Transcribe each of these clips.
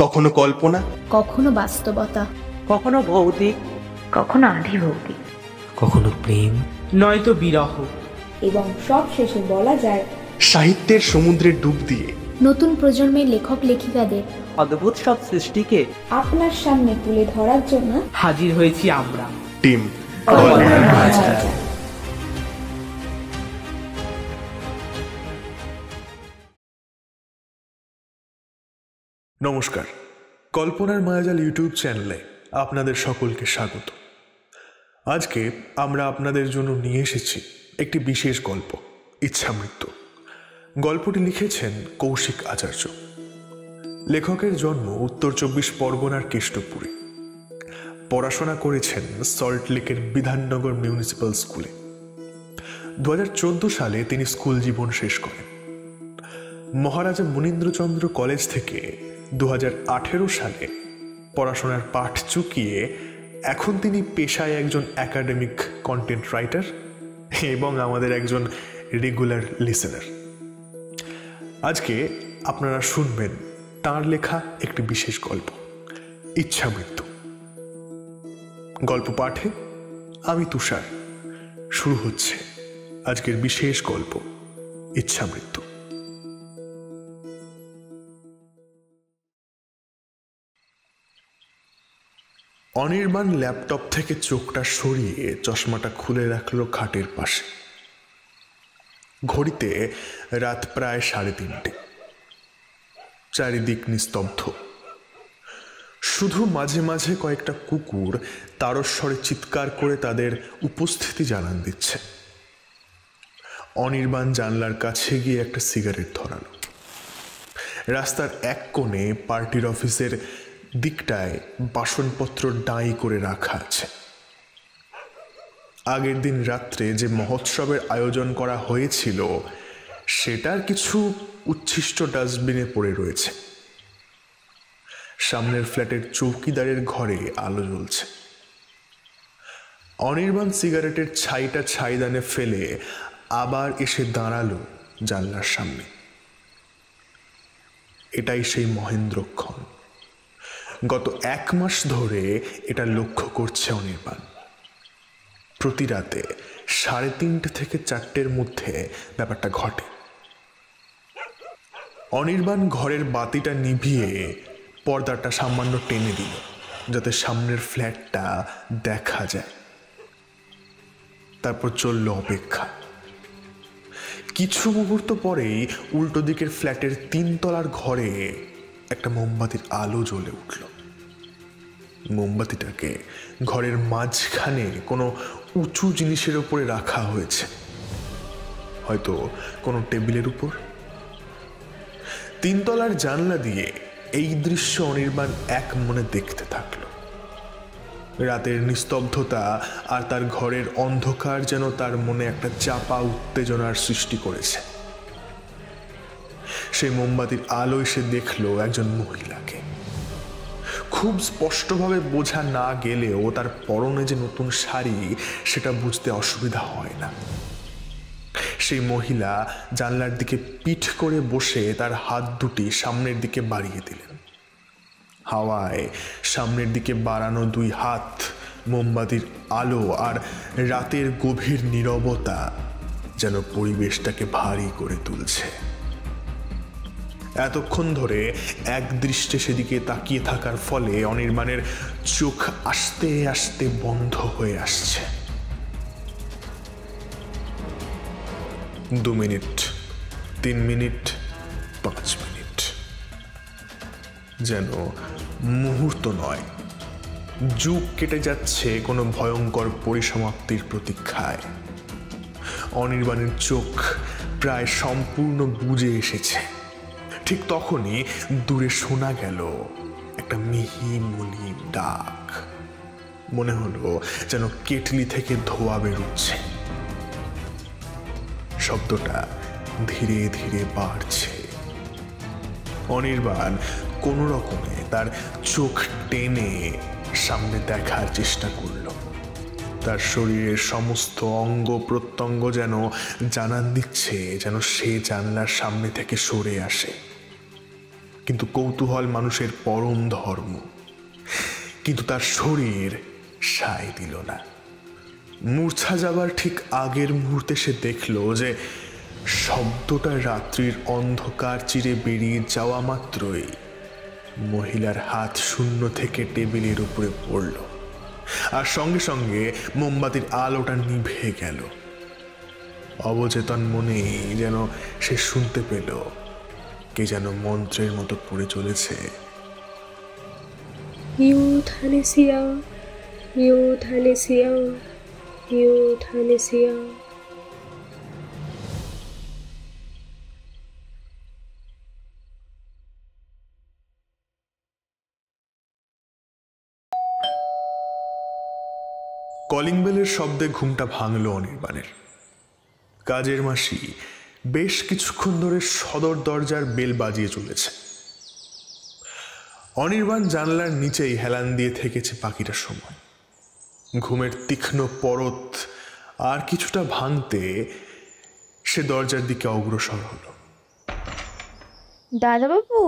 কখনো কল্পনা, কখনো বাস্তবতা, কখনো ভৌতিক, কখনো আধিভৌতিক, কখনো প্রেম, নয়তো বিরহ, এবং সব শেষে বলা যায় সাহিত্যের সমুদ্রে ডুব দিয়ে নতুন প্রজন্মের লেখক লেখিকাদের অদ্ভুত সব সৃষ্টিকে আপনার সামনে তুলে ধরার জন্য হাজির হয়েছি আমরা, টিম। নমস্কার, কল্পনার মায়াজাল ইউটিউব চ্যানেলে আপনাদের সকলকে স্বাগত। আজকে আমরা আপনাদের জন্য নিয়ে এসেছি একটি বিশেষ গল্প, ইচ্ছামৃত্যু। গল্পটি লিখেছেন কৌশিক আচার্য। লেখকের জন্ম উত্তর 24 পরগনার কেষ্টপুরে। পড়াশোনা করেছেন সল্টলেকের বিধাননগর মিউনিসিপ্যাল স্কুলে। 2014 সালে তিনি স্কুল জীবন শেষ করেন। মহারাজা মুনীন্দ্রচন্দ্র কলেজ থেকে 2018 সালে পড়াশোনার পাঠ চুকিয়ে এখন তিনি পেশায় একজন একাডেমিক কন্টেন্ট রাইটার এবং আমাদের একজন রেগুলার লিসেনার। আজকে আপনারা শুনবেন তাঁর লেখা একটি বিশেষ গল্প, ইচ্ছামৃত্যু। গল্প পাঠে আমি তুষার। শুরু হচ্ছে আজকের বিশেষ গল্প, ইচ্ছামৃত্যু। অনির্বাণ ল্যাপটপ থেকে চোখটা সরিয়ে চশমাটা খুলে রাখলো খাটের পাশে। ঘড়িতে রাত প্রায় 3:30। চারিদিক নিস্তব্ধ। শুধু মাঝে মাঝে কয়েকটা কুকুর তারস্বরে চিৎকার করে তাদের উপস্থিতি জানান দিচ্ছে। অনির্বাণ জানলার কাছে গিয়ে একটা সিগারেট ধরালো। রাস্তার এক কোণে পার্টির অফিসের দিকটায় বাসনপত্র ডাঁই করে রাখা আছে। আগের দিন রাত্রে যে মহোৎসবের আয়োজন করা হয়েছিল সেটার কিছু উচ্ছিষ্ট ডাস্টবিনে পড়ে রয়েছে। সামনের ফ্ল্যাটের চৌকিদারের ঘরে আলো জ্বলছে। অনির্বাণ সিগারেটের ছাইটা ছাইদানে ফেলে আবার এসে দাঁড়ালো জানলার সামনে। এটাই সেই মহেন্দ্রক্ষণ। গত 1 মাস ধরে এটা লক্ষ্য করছে অনির্বাণ। প্রতি রাতে 3:30 থেকে 4টের মধ্যে ব্যাপারটা ঘটে। অনির্বাণ ঘরের বাতিটা নিভিয়ে পর্দাটা সামান্য টেনে দিল যাতে সামনের ফ্ল্যাটটা দেখা যায়। তারপর চলল অপেক্ষা। কিছু মুহূর্ত পরেই উল্টো দিকের ফ্ল্যাটের 3 তলার ঘরে একটা মোমবাতির আলো জ্বলে উঠল। মোমবাতিটাকে ঘরের মাঝখানে কোনো উঁচু জিনিসের উপরে রাখা হয়েছে, হয়তো কোনো টেবিলের উপর। 3 তলার জানলা দিয়ে এই দৃশ্য অনির্বাণ এক মনে দেখতে থাকলো। রাতের নিস্তব্ধতা আর তার ঘরের অন্ধকার যেন তার মনে একটা চাপা উত্তেজনার সৃষ্টি করেছে। সেই মোমবাতির আলো এসে দেখলো একজন মহিলাকে। খুব স্পষ্টভাবে বোঝা না গেলেও তার পরনে যে নতুন শাড়ি সেটা বুঝতে অসুবিধা হয় না। সেই মহিলা জানলার দিকে পিঠ করে বসে তার হাত দুটি সামনের দিকে বাড়িয়ে দিলেন। হাওয়ায় সামনের দিকে বাড়ানো 2 হাত মোমবাতির আলো আর রাতের গভীর নীরবতা যেন পরিবেশটাকে ভারী করে তুলছে। এতক্ষণ ধরে এক দৃষ্টে সেদিকে তাকিয়ে থাকার ফলে অনির্বাণের চোখ আস্তে আস্তে বন্ধ হয়ে আসছে। 2 মিনিট, 3 মিনিট, 5 মিনিট, যেন মুহূর্ত নয়, যুগ কেটে যাচ্ছে কোনো ভয়ঙ্কর পরিসমাপ্তির প্রতীক্ষায়। অনির্বাণের চোখ প্রায় সম্পূর্ণ বুজে এসেছে। ঠিক তখনই দূরে শোনা গেল একটা মিহি মলিন ডাক। মনে হলো যেন কেটলি থেকে ধোঁয়া বেরোচ্ছে। শব্দটা ধীরে ধীরে বাড়ছে। অনির্বাণ কোনো রকমে তার চোখ টেনে সামনে দেখার চেষ্টা করল। তার শরীরের সমস্ত অঙ্গ প্রত্যঙ্গ যেন জানান দিচ্ছে যেন সে জানলার সামনে থেকে সরে আসে। কিন্তু কৌতূহল মানুষের পরম ধর্ম। কিন্তু তার শরীর সায় দিল না। মূর্ছা যাবার ঠিক আগের মুহূর্তে সে দেখল যে শব্দটা রাত্রির অন্ধকার চিরে বেরিয়ে যাওয়া মাত্রই মহিলার হাত শূন্য থেকে টেবিলের উপরে পড়ল, আর সঙ্গে সঙ্গে মোমবাতির আলোটা নিভে গেল। অবচেতন মনেই যেন সে শুনতে পেল কে যেন মন্ত্রের মতো পড়ে চলেছে, ইউথানেসিয়া, ইউথানেসিয়া, ইউথানেসিয়া। কলিং বেলের শব্দে ঘুমটা ভাঙল অনির্বাণের। কাজের মাসি বেশ কিছুক্ষণ ধরে সদর দরজার বেল বাজিয়ে চলেছে। অনির্বাণ জানলার নিচেই হেলান দিয়ে থেকেছে বাকিটা সময়। ঘুমের তীক্ষ্ণ পরত আর কিছুটা ভাঙতে সে দরজার দিকে অগ্রসর হলো। দাদাবাবু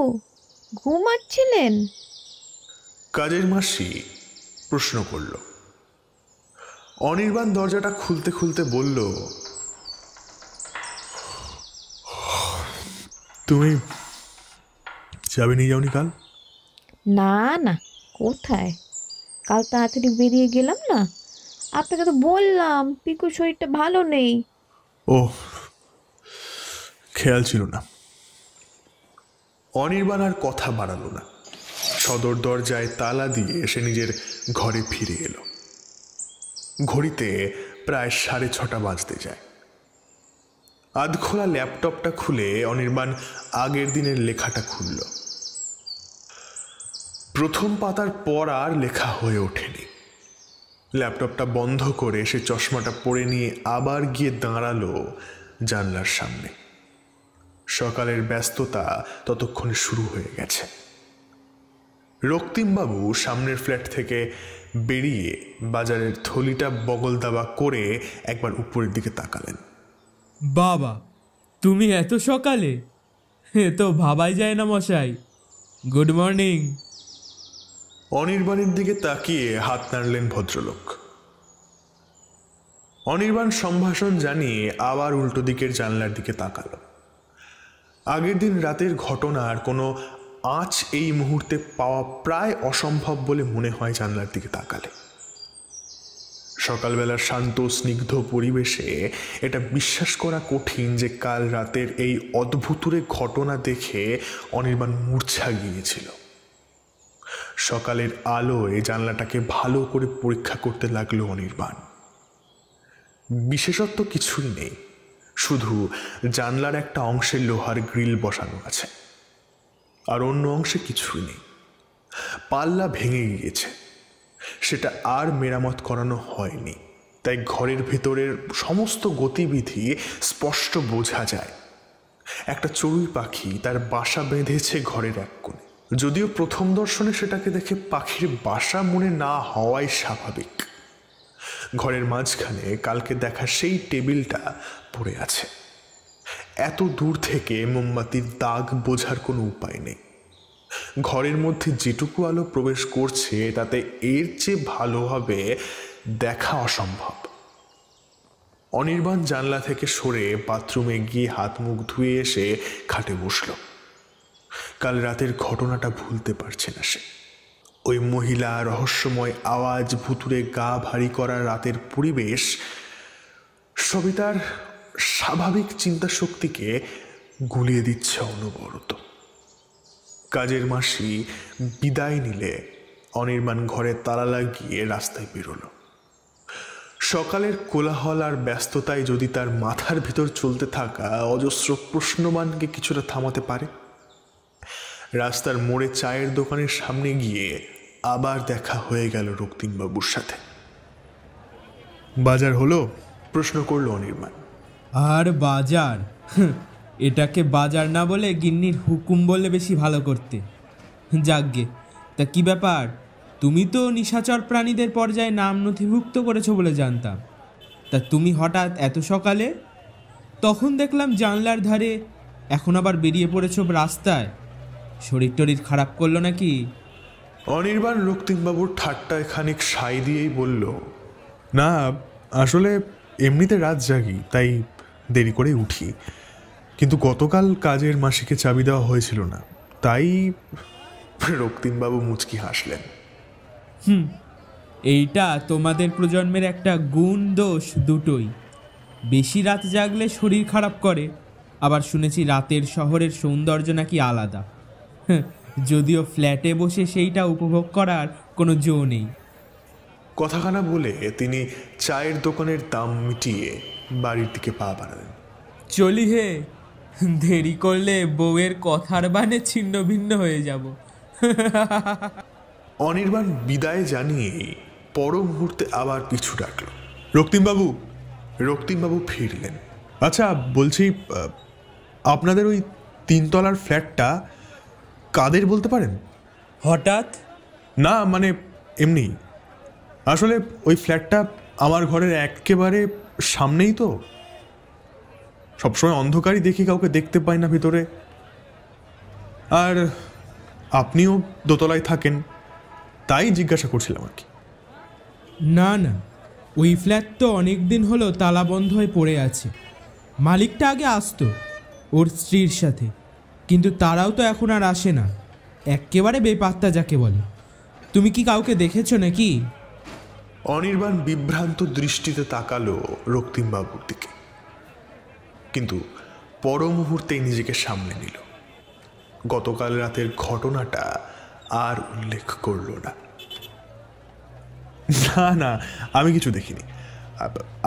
ঘুমাচ্ছিলেন? কাজের মাসি প্রশ্ন করল। অনির্বাণ দরজাটা খুলতে খুলতে বলল, তুমি যাবে নিয়ে যাওনি কাল? না না, কোথায়, কাল তাড়াতাড়ি বেরিয়ে গেলাম না। আপনাকে তো বললাম পিকুর শরীরটা ভালো নেই। ও, খেয়াল ছিল না। অনির্বাণ আর কথা বাড়ালো না। সদর দরজায় তালা দিয়ে সে নিজের ঘরে ফিরে এলো। ঘড়িতে প্রায় 6:30 বাজতে যায়। আধখোলা ল্যাপটপটা খুলে অনির্বাণ আগের দিনের লেখাটা খুলল। প্রথম পাতার পর আর লেখা হয়ে ওঠেনি। ল্যাপটপটা বন্ধ করে সে চশমাটা পরে নিয়ে আবার গিয়ে দাঁড়ালো জানলার সামনে। সকালের ব্যস্ততা ততক্ষণে শুরু হয়ে গেছে। রক্তিমবাবু সামনের ফ্ল্যাট থেকে বেরিয়ে বাজারের থলিটা বগল দাবা করে একবার উপরের দিকে তাকালেন। বাবা, তুমি এত সকালে? এ তো ভাবাই যায় না মশাই। Good morning. অনির্বাণের দিকে তাকিয়ে হাত নাড়লেন ভদ্রলোক। অনির্বাণ সম্ভাষণ জানিয়ে আবার উল্টো দিকের জানলার দিকে তাকালো। আগের দিন রাতের ঘটনার কোনো আঁচ এই মুহূর্তে পাওয়া প্রায় অসম্ভব বলে মনে হয় জানলার দিকে তাকালে। সকালবেলার শান্ত স্নিগ্ধ পরিবেশে এটা বিশ্বাস করা কঠিন যে কাল রাতের এই অদ্ভুতুরে ঘটনা দেখে অনির্বাণ মূর্ছা গিয়েছিল। সকালের আলোয় জানলাটাকে ভালো করে পরীক্ষা করতে লাগলো অনির্বাণ। বিশেষত্ব কিছুই নেই, শুধু জানলার একটা অংশে লোহার গ্রিল বসানো আছে, আর অন্য অংশে কিছুই নেই। পাল্লা ভেঙে গিয়েছে, সেটা আর মেরামত করানো হয়নি, তাই ঘরের ভেতরের সমস্ত গতিবিধি স্পষ্ট বোঝা যায়। একটা চড়ুই পাখি তার বাসা বেঁধেছে ঘরের এক কোণে। যদিও প্রথম দর্শনে সেটাকে দেখে পাখির বাসা মনে না হওয়াই স্বাভাবিক। ঘরের মাঝখানে কালকে দেখা সেই টেবিলটা পড়ে আছে। এত দূর থেকে মোমবাতির দাগ বোঝার কোনো উপায় নেই। ঘরের মধ্যে যেটুকু আলো প্রবেশ করছে তাতে এর চেয়ে ভালোভাবে দেখা অসম্ভব। অনির্বাণ জানলা থেকে সরে বাথরুমে গিয়ে হাত মুখ ধুয়ে এসে খাটে বসল। কাল রাতের ঘটনাটা ভুলতে পারছে না সে। ওই মহিলা, রহস্যময় আওয়াজ, ভুতুরে গা ভারী করা রাতের পরিবেশ সবই তার স্বাভাবিক চিন্তা শক্তিকে গুলিয়ে দিচ্ছে অনবরত। কাজের মাসি বিদায় নিলে অনির্বাণ ঘরে তালা লাগিয়ে রাস্তায় বেরোল। সকালের কোলাহল আর ব্যস্ততায় যদি তার মাথার ভিতর চলতে থাকা অজস্র প্রশ্নবানকে কিছুটা থামাতে পারে। রাস্তার মোড়ে চায়ের দোকানের সামনে গিয়ে আবার দেখা হয়ে গেল রক্তিমবাবুর সাথে। বাজার হলো? প্রশ্ন করল অনির্বাণ। আর বাজার? এটাকে বাজার না বলে গিন্নির হুকুম বলে বেশি ভালো করতে। যাকগে, তা কি ব্যাপার? তুমি তো নিশাচর প্রাণীদের পর্যায়ে নাম নথিভুক্ত করেছো বলে জানতাম, তা তুমি হঠাৎ এত সকালে? তখন দেখলাম জানলার ধারে, এখন আবার বেরিয়ে পড়েছো রাস্তায়। শরীর টরীর খারাপ করলো নাকি? অনির্বাণ রক্তিমবাবুর ঠাট্টায় খানিক সাই দিয়েই বলল, না আসলে এমনিতে রাত জাগি, তাই দেরি করে উঠি, কিন্তু গতকাল কাজের মাসিকে চাবি দেওয়া হয়েছিল না, তাই। রক্তিমবাবু মুচকি হাসলেন। এইটা তোমাদের প্রজন্মের একটা গুণ দোষ দুটোই। বেশি রাত জাগলে শরীর খারাপ করে, আবার শুনেছি রাতের শহরের সৌন্দর্য নাকি আলাদা। যদিও ফ্ল্যাটে বসে সেইটা উপভোগ করার কোনো জো নেই। কথাখানা বলে তিনি চায়ের দোকানের দাম মিটিয়ে বাড়ির দিকে পা বাড়ালেন। চলি হে, দেরি করলে বউয়ের কথার বানে ছিন্ন ভিন্ন হয়ে যাব। অনির্বাণ বিদায় জানিয়ে পর মুহূর্তে আবার পিছু ডাকল। রক্তিমবাবু। রক্তিমবাবু ফিরলেন। আচ্ছা বলছি, আপনাদের ওই 3 তলার ফ্ল্যাটটা কাদের বলতে পারেন? হঠাৎ? না মানে এমনি, আসলে ওই ফ্ল্যাটটা আমার ঘরের একেবারে সামনেই তো, সবসময় অন্ধকারই দেখি, কাউকে দেখতে পাই না ভিতরে। আর আপনিও দোতলায় থাকেন, তাই জিজ্ঞাসা করছিলাম আর কি। না না, ওই ফ্ল্যাট তো অনেক দিন হলো তালা বন্ধ হয়ে পড়ে আছে। মালিকটা আগে আসতো ওর স্ত্রীর সাথে, কিন্তু তারাও তো এখন আর আসে না, একেবারে বেপাত্তা যাকে বলে। তুমি কি কাউকে দেখেছো নাকি? অনির্বাণ বিভ্রান্ত দৃষ্টিতে তাকালো রক্তিমবাবুর দিকে, কিন্তু পর মুহূর্তেই নিজেকে সামলে নিল। গতকাল রাতের ঘটনাটা আর উল্লেখ করল না। না না, আমি কিছু দেখিনি।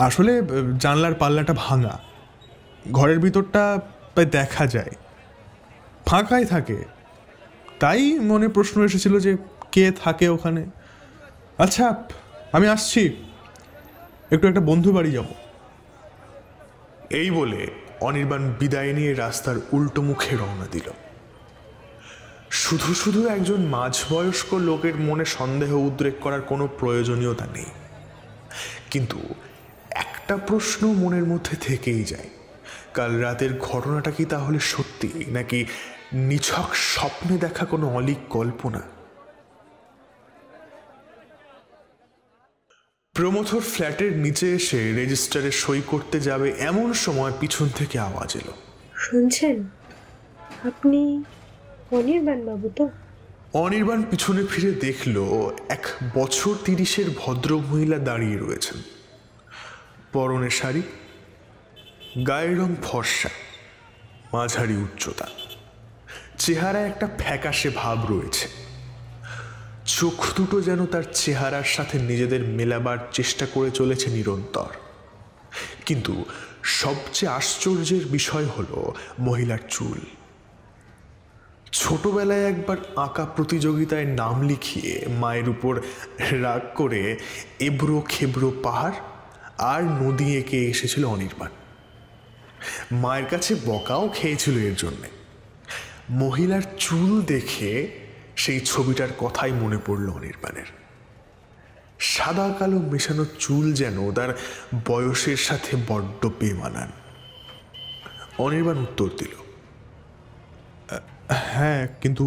আসলে জানলার পাল্লাটা ভাঙা, ঘরের ভিতরটা প্রায় দেখা যায়, ফাঁকাই থাকে, তাই মনে প্রশ্ন এসেছিল যে কে থাকে ওখানে। আচ্ছা আমি আসছি, একটু একটা বন্ধু বাড়ি যাব। এই বলে অনির্বাণ বিদায় নিয়ে রাস্তার উল্টো মুখে রওনা দিল। শুধু শুধু একজন মাঝবয়স্ক লোকের মনে সন্দেহ উদ্রেক করার কোনো প্রয়োজনীয়তা নেই, কিন্তু একটা প্রশ্ন মনের মধ্যে থেকেই যায়, কাল রাতের ঘটনাটা কি তাহলে সত্যি, নাকি নিছক স্বপ্নে দেখা কোনো অলীক কল্পনা? প্রমথর ফ্ল্যাটের নিচে এসে রেজিস্টারে সই করতে যাবে এমন সময় পিছন থেকে আওয়াজ এলো। শুনছেন? আপনি অনির্বাণ বাবু তো? অনির্বাণ পিছনে ফিরে দেখল এক বছর 30-এর ভদ্র মহিলা দাঁড়িয়ে রয়েছেন। পরনে শাড়ি, গায়ের রং ফর্সা, মাঝারি উচ্চতা, চেহারায় একটা ফ্যাকাশে ভাব রয়েছে। চোখ দুটো যেন তার চেহারার সাথে নিজেদের মেলাবার চেষ্টা করে চলেছে নিরন্তর। কিন্তু সবচেয়ে আশ্চর্যের বিষয় হলো মহিলার চুল। ছোটবেলায় একবার আঁকা প্রতিযোগিতায় নাম লিখিয়ে মায়ের উপর রাগ করে এবড়ো খেবড়ো পাহাড় আর নদী এঁকে এসেছিল অনির্বাণ। মায়ের কাছে বকাও খেয়েছিল এর জন্যে। মহিলার চুল দেখে সেই ছবিটার কথাই মনে পড়ল অনির্বাণের। সাদা কালো মেশানো চুল যেন তার বয়সের সাথে বড্ড বেমানান। অনির্বাণ উত্তর দিল, হ্যাঁ, কিন্তু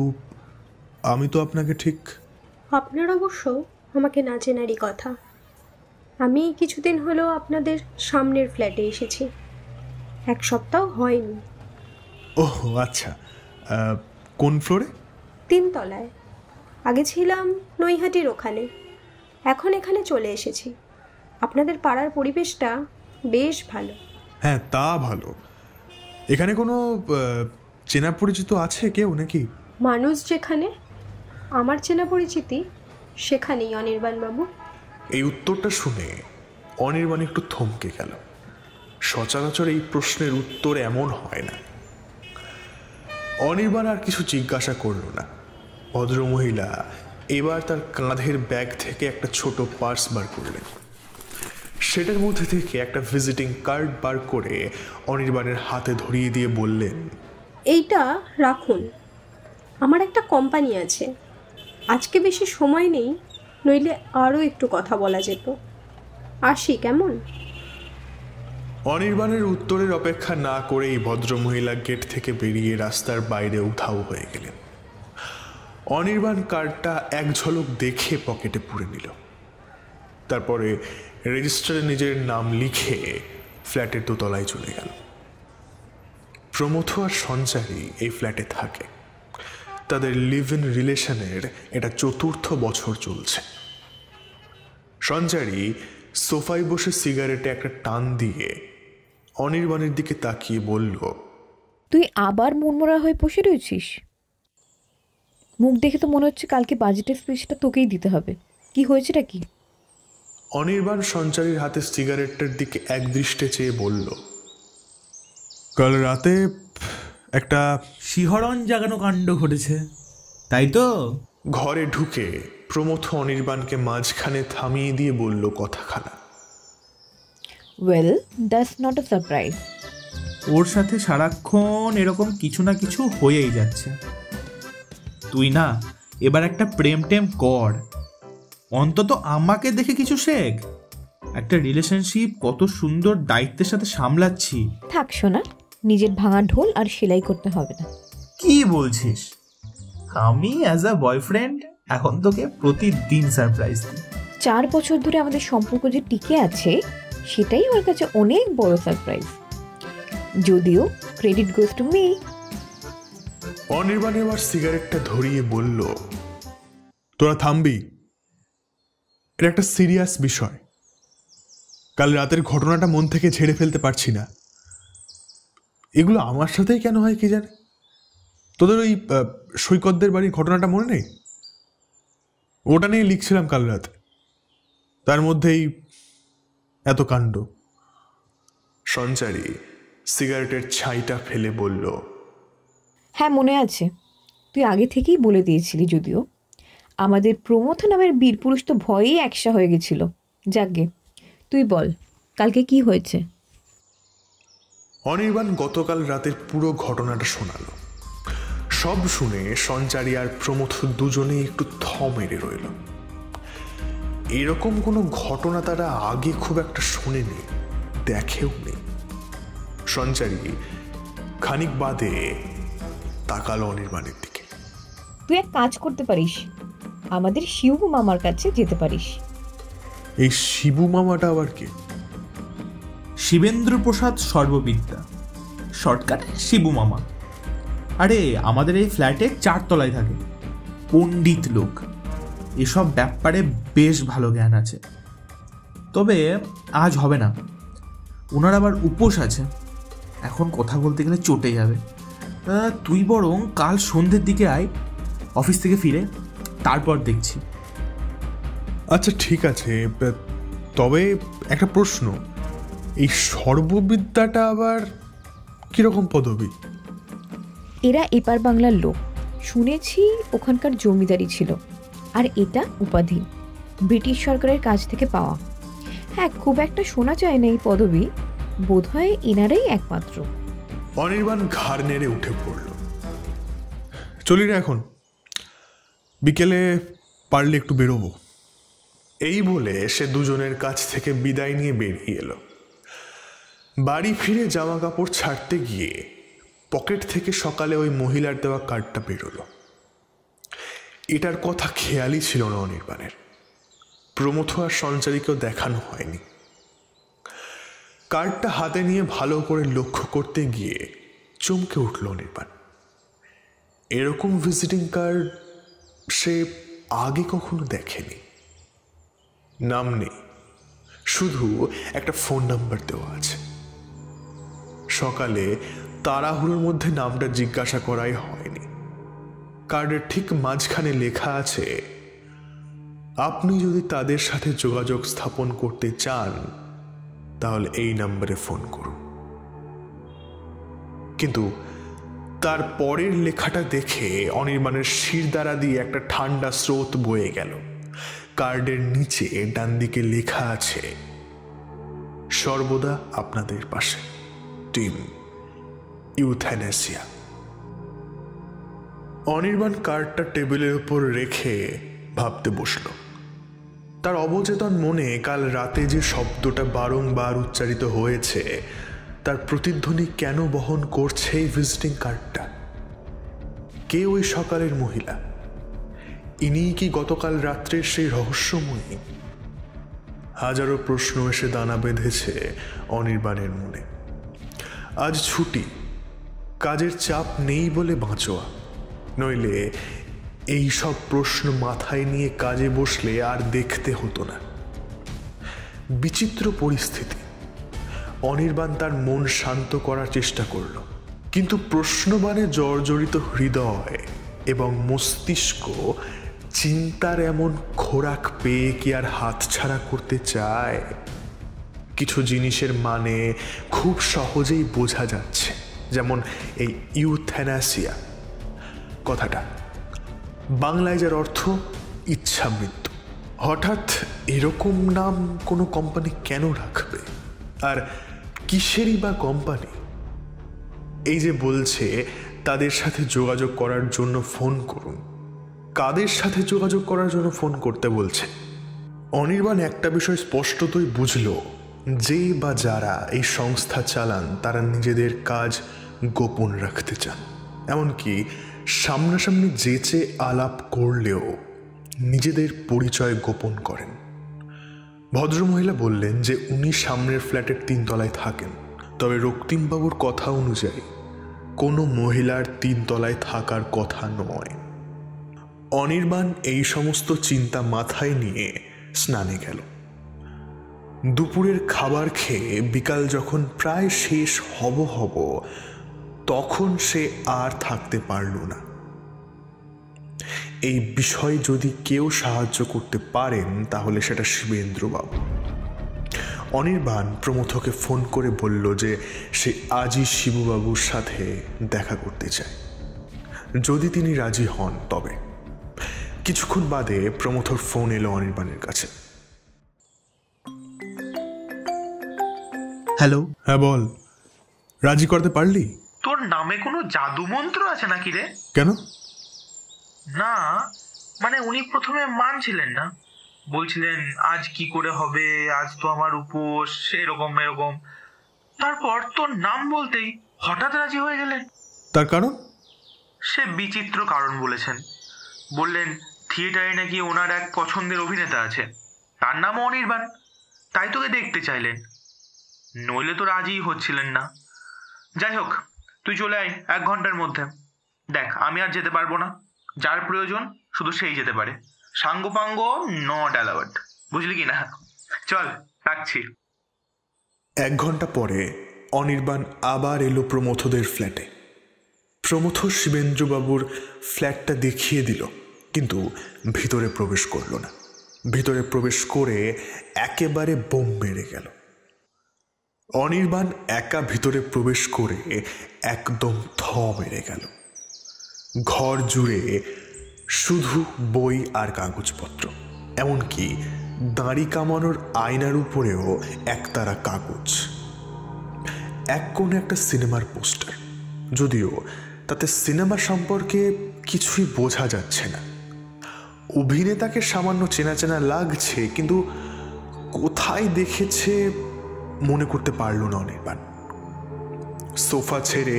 আমি তো আপনাকে ঠিক। আপনার অবশ্য আমাকে না চেনারই কথা। আমি কিছুদিন হলো আপনাদের সামনের ফ্ল্যাটে এসেছি, 1 সপ্তাহ হয়নি। ওহ আচ্ছা, কোন ফ্লোরে? 3 তলায়। আগে ছিলাম নৈহাটির ওখানে, এখন এখানে চলে এসেছি। আপনাদের পাড়ার পরিবেশটা বেশ ভালো। হ্যাঁ তা ভালো। এখানে কোনো চেনা পরিচিত আছে কেউ নাকি? মানুষ যেখানে, আমার চেনা পরিচিতি সেখানেই অনির্বাণ বাবু। এই উত্তরটা শুনে অনির্বাণ একটু থমকে গেল। সচরাচর এই প্রশ্নের উত্তর এমন হয় না। অনির্বাণ আর কিছু জিজ্ঞাসা করল না। ভদ্রমহিলা এবার তার কাঁধের ব্যাগ থেকে একটা ছোট পার্স বার করলেন। সেটার মধ্যে থেকে একটা ভিজিটিং কার্ড বার করে অনির্বাণের হাতে ধরিয়ে দিয়ে বললেন, এইটা রাখুন, আমার একটা কোম্পানি আছে। আজকে বেশি সময় নেই, নইলে আরও একটু কথা বলা যেত। আসি কেমন? অনির্বাণের উত্তরের অপেক্ষা না করেই ভদ্রমহিলা গেট থেকে বেরিয়ে রাস্তার বাইরে উধাও হয়ে গেলেন। অনির্বাণ কার্ডটা এক ঝলক দেখে পকেটে পুরে নিল। তারপরে রেজিস্টারে নিজের নাম লিখে ফ্ল্যাটের দোতলায় চলে গেল। প্রমথ আর সঞ্চারী এই ফ্ল্যাটে থাকে। তাদের লিভ ইন রিলেশনের এটা 4র্থ বছর চলছে। সঞ্চারী সোফায় বসে সিগারেটে একটা টান দিয়ে অনির্বাণের দিকে তাকিয়ে বলল, তুই আবার মনমরা হয়ে বসে রয়েছিস? মুখ দেখে তো মনে হচ্ছে কালকে বাজেটের স্পিচটা তোকেই দিতে হবে। কি হয়েছেটা কি? অনির্বাণ সঞ্চারীর হাতে সিগারেটটার দিকে একদৃষ্টে চেয়ে বলল, কাল রাতে একটা শিহরণ জাগানো কাণ্ড ঘটেছে, তাই তো? ঘরে ঢুকে প্রমথ অনির্বাণকে মাঝখানে থামিয়ে দিয়ে বলল কথাখানা। Well, that's not a surprise. ওর সাথে সারাক্ষণ এরকম কিছু না কিছু হয়েই যাচ্ছে। তুই না এবার একটা প্রেম টেম কর, অন্তত আমাকে দেখে কিছু শেখ। একটা রিলেশনশিপ কত সুন্দর দায়িত্বের সাথে সামলাচ্ছি। থাক শোনা, নিজের ভাঙা ঢোল আর সেলাই করতে হবে না। কি বলছিস? আমি অ্যাজ আ বয়ফ্রেন্ড এখন তোকে প্রতিদিন সারপ্রাইজ দিই। 4 বছর ধরে আমাদের সম্পর্ক যে টিকে আছে সেটাই ওর কাছে অনেক বড় সারপ্রাইজ। যদিও credit goes to me. Anirban এবার সিগারেটটা ধরিয়ে বলল, তোরা থামবি? এটা একটা সিরিয়াস বিষয়। কাল রাতের ঘটনাটা মন থেকে ঝেড়ে ফেলতে পারছি না। এগুলো আমার সাথেই কেন হয় কি জানে? তোদের ওই সৈকতদের বাড়ির ঘটনাটা মনে নেই? ওটা নিয়ে লিখছিলাম কাল রাতে, তার মধ্যেই এত কাণ্ড। সঞ্চারী সিগারেটের ছাইটা ফেলে বলল, হ্যাঁ মনে আছে, তুই আগে থেকেই বলে দিয়েছিলি। যদিও আমাদের প্রমথ নামের বীরপুরুষ তো ভয়েই একসা হয়ে গেছিল। যাকগে, তুই বল কালকে কি হয়েছে? অনির্বাণ গতকাল রাতের পুরো ঘটনাটা শোনাল। সব শুনে সঞ্চারী আর প্রমথ দুজনেই একটু থ মেরে রইল। এরকম কোনো ঘটনা তারা আগে খুব একটা শোনেনি, দেখেও নেই। সঞ্চারী খানিক বাদে তাকালো অনির্বাণের দিকে। তুই এক কাজ করতে পারিস, আমাদের শিবু মামার কাছে যেতে পারিস। এই শিবু মামাটা আবার কে? শিবেন্দ্র প্রসাদ সর্ববিদ্যা, শর্টকাট শিবু মামা। আরে আমাদের এই ফ্ল্যাটে 4 তলায় থাকে, পণ্ডিত লোক, এসব ব্যাপারে বেশ ভালো জ্ঞান আছে। তবে আজ হবে না, ওনার আবার উপোস আছে, এখন কথা বলতে গেলে চটে যাবে। তুই বরং কাল সন্ধ্যের দিকে আয়, অফিস থেকে ফিরে, তারপর দেখছি। আচ্ছা ঠিক আছে, তবে একটা প্রশ্ন, এই সর্ববিদ্যাটা আবার কিরকম পদবী? এরা এপার বাংলার লোক, শুনেছি ওখানকার জমিদারি ছিল, আর এটা উপাধি, ব্রিটিশ সরকারের কাছ থেকে পাওয়া। হ্যাঁ, খুব একটা শোনা যায় না এই পদবী, বোধহয় এনারাই একমাত্র। অনির্বাণ ঘাড় নেড়ে উঠে পড়ল। চলি না এখন, বিকেলে পারলে একটু বেরোবো। এই বলে সে দুজনের কাছ থেকে বিদায় নিয়ে বেরিয়ে এলো। বাড়ি ফিরে জামা কাপড় ছাড়তে গিয়ে পকেট থেকে সকালে ওই মহিলার দেওয়া কার্ডটা বেরোলো। এটার কথা খেয়ালই ছিল না অনির্বাণের। প্রমথ আর সঞ্চারীকেও দেখানো হয়নি। কার্ডটা হাতে নিয়ে ভালো করে লক্ষ্য করতে গিয়ে চমকে উঠল অনির্বাণ। এরকম ভিজিটিং কার্ড সে আগে কখনো দেখেনি। নাম নেই, শুধু একটা ফোন নাম্বার দেওয়া আছে। সকালে তাড়াহুড়োর মধ্যে নামটা জিজ্ঞাসা করাই হয়নি। কার্ডের ঠিক মাঝখানে লেখা আছে, আপনি যদি তাদের সাথে যোগাযোগ স্থাপন করতে চান তাহলে এই নম্বরে ফোন করুন। কিন্তু তার পরের লেখাটা দেখে অনির্বাণের শিরদাঁড়া দিয়ে একটা ঠান্ডা স্রোত বয়ে গেল। কার্ডের নিচে ডান দিকে লেখা আছে, সর্বদা আপনাদের পাশে, টিম ইউথ্যানেসিয়া। অনির্বাণ কার্ডটা টেবিলের উপর রেখে ভাবতে বসল। তার অবচেতন মনে কাল রাতে যে শব্দটা বারংবার উচ্চারিত হয়েছে তার প্রতিধ্বনি কেন বহন করছে এই ভিজিটিং কার্ডটা? কে ওই সকালের মহিলা? ইনিই কি গতকাল রাত্রের সেই রহস্যময়ী? হাজারো প্রশ্ন এসে দানা বেঁধেছে অনির্বাণের মনে। আজ ছুটি, কাজের চাপ নেই বলে বাঁচোয়া, নইলে এই সব প্রশ্ন মাথায় নিয়ে কাজে বসলে আর দেখতে হতো না। বিচিত্র পরিস্থিতি। অনির্বাণ তার মন শান্ত করার চেষ্টা করল, কিন্তু প্রশ্নবাণে জর্জরিত হৃদয় এবং মস্তিষ্ক চিন্তার এমন খোরাক পেয়ে কি আর হাতছাড়া করতে চায়? কিছু জিনিসের মানে খুব সহজেই বোঝা যাচ্ছে, যেমন এই ইউথ্যানাসিয়া কথাটা, বাংলায় যার অর্থ ইচ্ছা মৃত্যু। হঠাৎ এরকম নাম কোনো কোম্পানি কেন রাখবে? আর কিসেরই বা কোম্পানি? এই যে বলছে তাদের সাথে যোগাযোগ করার জন্য ফোন করুন, কাদের সাথে যোগাযোগ করার জন্য ফোন করতে বলছে? অনির্বাণ একটা বিষয় স্পষ্টতই বুঝল, যে বা যারা এই সংস্থা চালান তারা নিজেদের কাজ গোপন রাখতে চান। এমনকি সামনাসামনি যেচে আলাপ করলেও নিজেদের পরিচয় গোপন করেন। ভদ্রমহিলা বললেন যে উনি সামনের ফ্ল্যাটের 3 তলায় থাকেন, তবে রক্তিমবাবুর কথা অনুযায়ী কোনো মহিলার 3 তলায় থাকার কথা নয়। অনির্বাণ এই সমস্ত চিন্তা মাথায় নিয়ে স্নানে গেল। দুপুরের খাবার খেয়ে বিকাল যখন প্রায় শেষ হব তখন সে আর থাকতে পারল না। এই বিষয়ে যদি কেউ সাহায্য করতে পারেন তাহলে সেটা শিবেন্দ্রবাবু। অনির্বাণ প্রমথকে ফোন করে বলল যে সে আজই শিবুবাবুর সাথে দেখা করতে চায়, যদি তিনি রাজি হন তবে। কিছুক্ষণ বাদে প্রমথর ফোন এলো অনির্বাণের কাছে। হ্যালো। হ্যাঁ বল, রাজি করতে পারলি? তোর নামে কোনো জাদু মন্ত্র আছে নাকি রে? কেন? না মানে উনি প্রথমে মানছিলেন না, বলছিলেন আজ কি করে হবে, আজ তো আমার উপোস, এরকম এরকম। তারপর তোর নাম বলতেই হঠাৎ রাজি হয়ে গেলেন। তার কারণ? সে বিচিত্র কারণ বলেছেন। বললেন থিয়েটারে নাকি ওনার এক পছন্দের অভিনেতা আছে, তার নামও অনির্বাণ, তাই তোকে দেখতে চাইলেন। নইলে তো রাজিই হচ্ছিলেন না। যাই হোক, তুই চলে আয় 1 ঘন্টার মধ্যে। দেখ আমি আর যেতে পারবো না, যার প্রয়োজন শুধু সেই যেতে পারে, সাঙ্গপাঙ্গ নট অ্যালাউড, বুঝলি কি না? চল রাখছি। 1 ঘন্টা পরে অনির্বাণ আবার এলো প্রমথদের ফ্ল্যাটে। প্রমথ শিবেন্দ্রবাবুর ফ্ল্যাটটা দেখিয়ে দিল, কিন্তু ভিতরে প্রবেশ করল না। ভিতরে প্রবেশ করে একেবারে বোম মেরে গেল। অনির্বাণ একা ভিতরে প্রবেশ করে একদম থ মেরে গেল। ঘর জুড়ে শুধু বই আর কাগজপত্র, এমনকি দাড়ি কামানোর আয়নার উপরেও একতারা কাগজ। এক কোণে একটা সিনেমার পোস্টার, যদিও তাতে সিনেমা সম্পর্কে কিছুই বোঝা যাচ্ছে না। অভিনেতাকে সামান্য চেনা চেনা লাগছে, কিন্তু কোথায় দেখেছে মনে করতে পারল না অনির্বাণ। সোফা ছেড়ে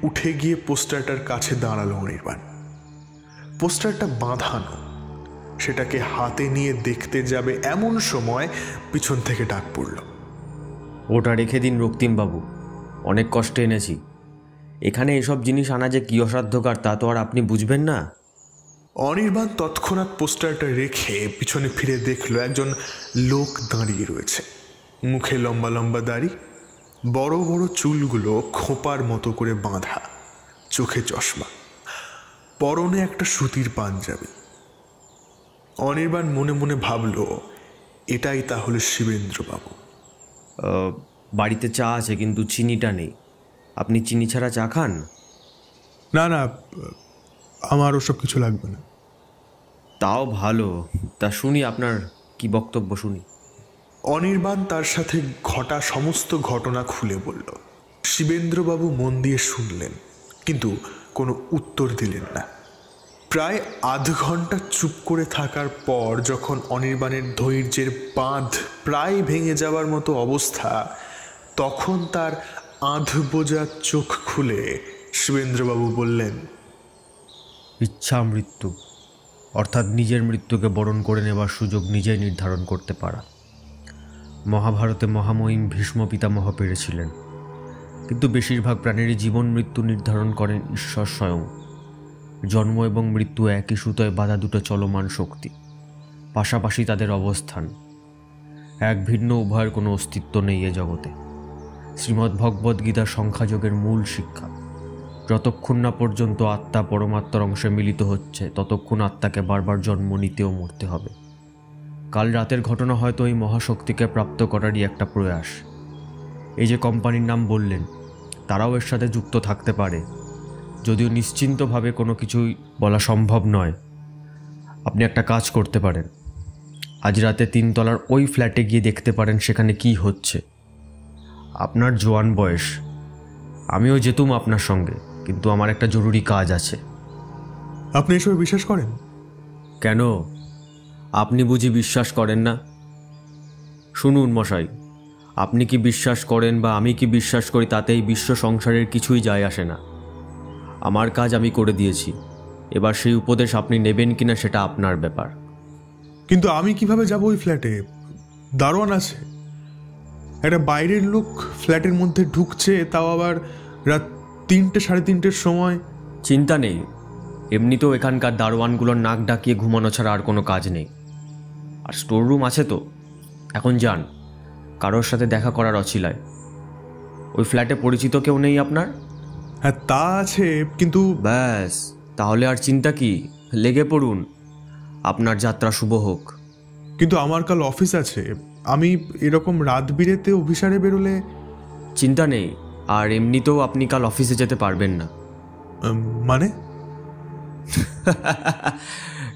উঠে গিয়ে পোস্টারটার কাছে দাঁড়ালো অনির্বাণ। পোস্টারটা বাঁধানো, সেটাকে হাতে নিয়ে দেখতে যাবে এমন সময় পিছন থেকে ডাক পড়ল, ওটা রেখে দিন রক্তিমবাবু, অনেক কষ্টে এনেছি। এখানে এসব জিনিস আনা যে কি অসাধ্যকর তা তো আর আপনি বুঝবেন না। অনির্বাণ তৎক্ষণাৎ পোস্টারটা রেখে পিছনে ফিরে দেখলো একজন লোক দাঁড়িয়ে রয়েছে। মুখে লম্বা লম্বা দাড়ি, বড় বড় চুলগুলো খোঁপার মতো করে বাঁধা, চোখে চশমা, পরনে একটা সুতির পাঞ্জাবি। অনির্বাণ মনে মনে ভাবল, এটাই তাহলে শিবেন্দ্রবাবু। বাড়িতে চা আছে কিন্তু চিনিটা নেই, আপনি চিনি ছাড়া চা খান? না না, আমার ওসব কিছু লাগবে না। তাও ভালো, তা শুনি আপনার কি বক্তব্য শুনি। অনির্বাণ তার সাথে ঘটা সমস্ত ঘটনা খুলে বলল। শিবেন্দ্রবাবু মন দিয়ে শুনলেন, কিন্তু কোনো উত্তর দিলেন না। প্রায় আধ ঘন্টা চুপ করে থাকার পর যখন অনির্বাণের ধৈর্যের বাঁধ প্রায় ভেঙে যাওয়ার মতো অবস্থা, তখন তার আধ বোঝা চোখ খুলে শিবেন্দ্রবাবু বললেন, ইচ্ছা মৃত্যু, অর্থাৎ নিজের মৃত্যুকে বরণ করে নেবার সুযোগ নিজেই নির্ধারণ করতে পারা। মহাভারতে মহামহিম ভীষ্ম পিতামহ পেরেছিলেন, কিন্তু বেশিরভাগ প্রাণীরই জীবন মৃত্যু নির্ধারণ করেন ঈশ্বর স্বয়ং। জন্ম এবং মৃত্যু একই সুতোয় বাঁধা দুটো চলমান শক্তি, পাশাপাশি তাদের অবস্থান এক ভিন্ন, উভয়ের কোনো অস্তিত্ব নেই এ জগতে। শ্রীমদ্ ভগবদ্গীতার সংখ্যাযোগের মূল শিক্ষা, যতক্ষণ না পর্যন্ত আত্মা পরমাত্মার অংশে মিলিত হচ্ছে ততক্ষণ আত্মাকে বারবার জন্ম নিতে ও মরতে হবে। কাল রাতের ঘটনা হয়তো এই মহাশক্তিকে প্রাপ্ত করারই একটা প্রয়াস। এই যে কোম্পানির নাম বললেন, তারাও এর সাথে যুক্ত থাকতে পারে, যদিও নিশ্চিন্তভাবে কোনো কিছুই বলা সম্ভব নয়। আপনি একটা কাজ করতে পারেন, আজ রাতে 3 তলার ওই ফ্ল্যাটে গিয়ে দেখতে পারেন সেখানে কি হচ্ছে। আপনার জোয়ান বয়স, আমিও যেতুম আপনার সঙ্গে, কিন্তু আমার একটা জরুরি কাজ আছে। আপনি এসবে বিশ্বাস করেন? কেন, আপনি বুঝি বিশ্বাস করেন না? শুনুন মশাই, আপনি কি বিশ্বাস করেন বা আমি কি বিশ্বাস করি তাতে এই বিশ্ব সংসারের কিছুই যায় আসে না। আমার কাজ আমি করে দিয়েছি, এবার সেই উপদেশ আপনি নেবেন কিনা সেটা আপনার ব্যাপার। কিন্তু আমি কিভাবে যাব ওই ফ্ল্যাটে? দারোয়ান আছে, একটা বাইরের লোক ফ্ল্যাটের মধ্যে ঢুকছে, তাও আবার রাত 3টে সাড়ে 3টের সময়। চিন্তা নেই, এমনিতেও এখানকার দারোয়ানগুলোর নাক ডাকিয়ে ঘুমানো ছাড়া আর কোনো কাজ নেই। আর স্টোর রুম আছে তো, এখন যান, কারোর সাথে দেখা করার অছিলায়। ওই ফ্ল্যাটে পরিচিত কেউ নেই আপনার? হ্যাঁ তা আছে, কিন্তু ব্যাস, তাহলে আর চিন্তা কি, লেগে পড়ুন। আপনার যাত্রা শুভ হোক। কিন্তু আমার কাল অফিস আছে, আমি এরকম রাত বিরেতে অফিসারে বেরোলে। চিন্তা নেই, আর এমনিতেও আপনি কাল অফিসে যেতে পারবেন না। মানে?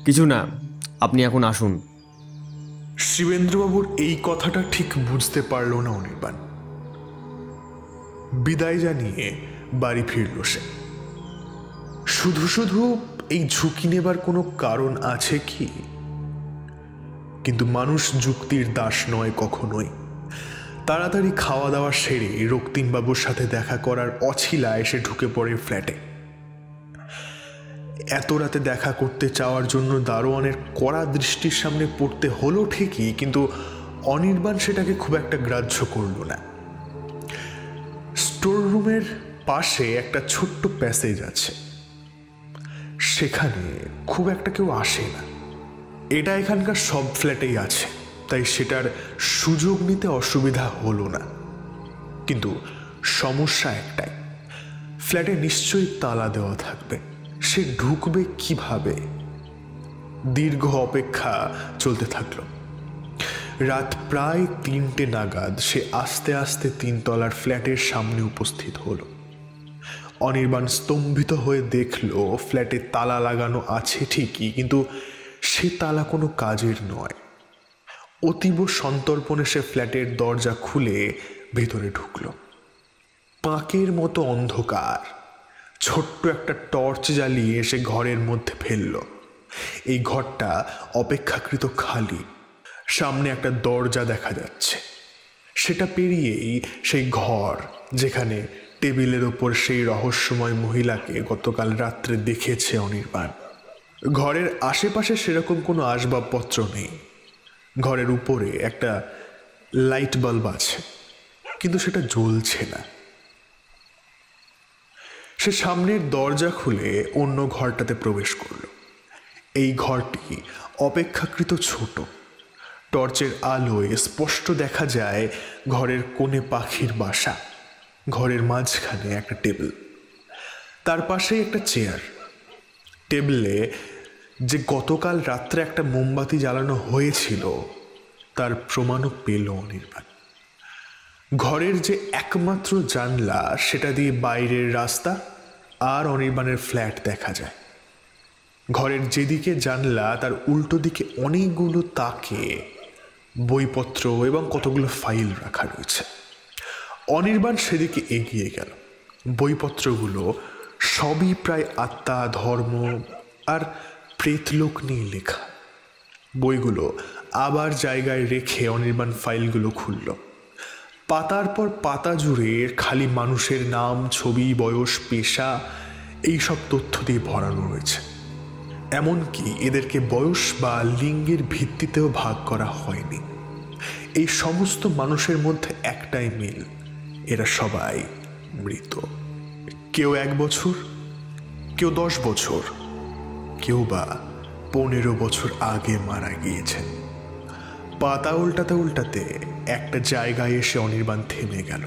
কিছু না, আপনি এখন আসুন। শিবেন্দ্রবাবুর এই কথাটা ঠিক বুঝতে পারল না অনির্বাণ। বিদায় জানিয়ে বাড়ি ফিরল সে। শুধু শুধু এই ঝুঁকি নেবার কোনো কারণ আছে কি? কিন্তু মানুষ যুক্তির দাস নয় কখনোই। তাড়াতাড়ি খাওয়া দাওয়া সেরে রক্তিমবাবুর সাথে দেখা করার অছিলায় এসে ঢুকে পড়ে ফ্ল্যাটে। এত রাতে দেখা করতে চাওয়ার জন্য দারোয়ানের কড়া দৃষ্টির সামনে পড়তে হলো ঠিকই, কিন্তু অনির্বাণ সেটাকে খুব একটা গ্রাহ্য করল না। স্টোর রুমের পাশে একটা ছোট্ট প্যাসেজ আছে, সেখানে খুব একটা কেউ আসে না। এটা এখানকার সব ফ্ল্যাটেই আছে, তাই সেটার সুযোগ নিতে অসুবিধা হলো না। কিন্তু সমস্যা একটাই, ফ্ল্যাটে নিশ্চয়ই তালা দেওয়া থাকবে, সে ঢুকবে কিভাবে? দীর্ঘ অপেক্ষা চলতে থাকলো। রাত প্রায় 3টে নাগাদ সে আস্তে আস্তে 3 তলার ফ্ল্যাটের সামনে উপস্থিত হলো। অনির্বাণ স্তম্ভিত হয়ে দেখল ফ্ল্যাটে তালা লাগানো আছে ঠিকই, কিন্তু সে তালা কোনো কাজের নয়। অতীব সন্তর্পণে সে ফ্ল্যাটের দরজা খুলে ভেতরে ঢুকল। পাঁকের মতো অন্ধকার। ছোট্ট একটা টর্চ জ্বালিয়ে সে ঘরের মধ্যে ফেলল। এই ঘরটা অপেক্ষাকৃত খালি, সামনে একটা দরজা দেখা যাচ্ছে। সেটা পেরিয়েই সেই ঘর যেখানে টেবিলের ওপর সেই রহস্যময় মহিলাকে গতকাল রাত্রে দেখেছে অনির্বাণ। ঘরের আশেপাশে সেরকম কোনো আসবাবপত্র নেই। ঘরের উপরে একটা লাইট বাল্ব আছে, কিন্তু সেটা জ্বলছে না। সে সামনের দরজা খুলে অন্য ঘরটাতে প্রবেশ করল। এই ঘরটি অপেক্ষাকৃত ছোট। টর্চের আলোয় স্পষ্ট দেখা যায় ঘরের কোণে পাখির বাসা। ঘরের মাঝখানে একটা টেবিল, তার পাশেই একটা চেয়ার। টেবিলে যে গতকাল রাত্রে একটা মোমবাতি জ্বালানো হয়েছিল তার প্রমাণও পেল অনির্বাণ। ঘরের যে একমাত্র জানলা, সেটা দিয়ে বাইরের রাস্তা আর অনির্বাণের ফ্ল্যাট দেখা যায়। ঘরের যেদিকে জানলা তার উল্টো দিকে অনেকগুলো তাকে বইপত্র এবং কতগুলো ফাইল রাখা রয়েছে। অনির্বাণ সেদিকে এগিয়ে গেল। বইপত্রগুলো সবই প্রায় আত্মা, ধর্ম আর প্রেতলোক নিয়ে লেখা। বইগুলো আবার জায়গায় রেখে অনির্বাণ ফাইলগুলো খুলল। পাতার পর পাতা জুড়ে খালি মানুষের নাম, ছবি, বয়স, পেশা, এইসব তথ্য দিয়ে ভরানো রয়েছে। এমনকি এদেরকে বয়স বা লিঙ্গের ভিত্তিতেও ভাগ করা হয়নি। এই সমস্ত মানুষের মধ্যে একটাই মিল, এরা সবাই মৃত। কেউ 1 বছর, কেউ 10 বছর, কেউ বা 15 বছর আগে মারা গিয়েছেন। পাতা উল্টাতে উল্টাতে একটা জায়গায় এসে অনির্বাণ থেমে গেল।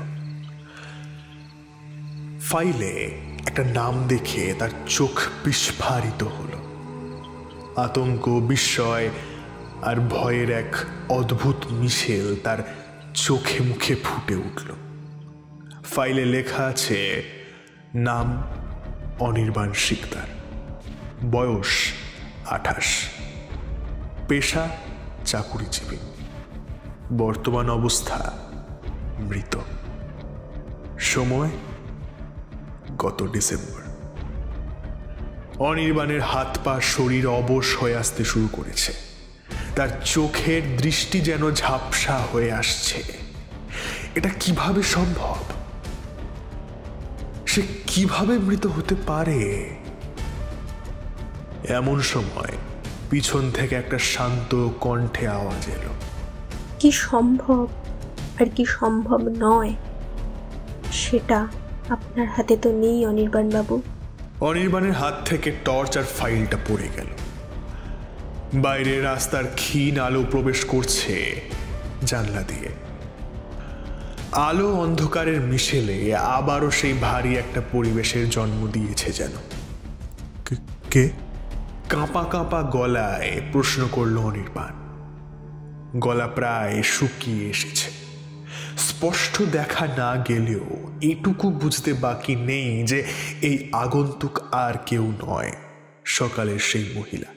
ফাইলে একটা নাম দেখে তার চোখ বিস্ফারিত হলো। আতঙ্ক, বিস্ময় আর ভয়ের এক অদ্ভুত মিশেল তার চোখে মুখে ফুটে উঠল। ফাইলে লেখা আছে নাম অনির্বাণ শিকদার, বয়স 28, পেশা চাকুরিজীবী, বর্তমান অবস্থা মৃত, সময় গত ডিসেম্বর। অনির্বাণের হাত পা শরীর অবশ হয়ে আসতে শুরু করেছে। তার চোখের দৃষ্টি যেন ঝাপসা হয়ে আসছে। এটা কিভাবে সম্ভব? সে কিভাবে মৃত হতে পারে? এমন সময় পিছন থেকে একটা শান্ত কণ্ঠে আওয়াজ এলো। কি সম্ভব আর কি সম্ভব নয় সেটা আপনার হাতে তো নেই অনির্বাণ বাবু। অনির্বাণের হাত থেকে টর্চ আর ফাইলটা পড়ে গেল। বাইরে রাস্তার ক্ষীণ আলো প্রবেশ করছে জানলা দিয়ে। আলো অন্ধকারের মিশেলে আবারও সেই ভারী একটা পরিবেশের জন্ম দিয়েছে যেন। কে? কাঁপা কাঁপা গলায় প্রশ্ন করল অনির্বাণ। গলা প্রায় শুকিয়ে এসেছে। স্পষ্ট দেখা না গেলেও এটুকু বুঝতে বাকি নেই যে এই আগন্তুক আর কেউ নয়, সকালের সেই মহিলা।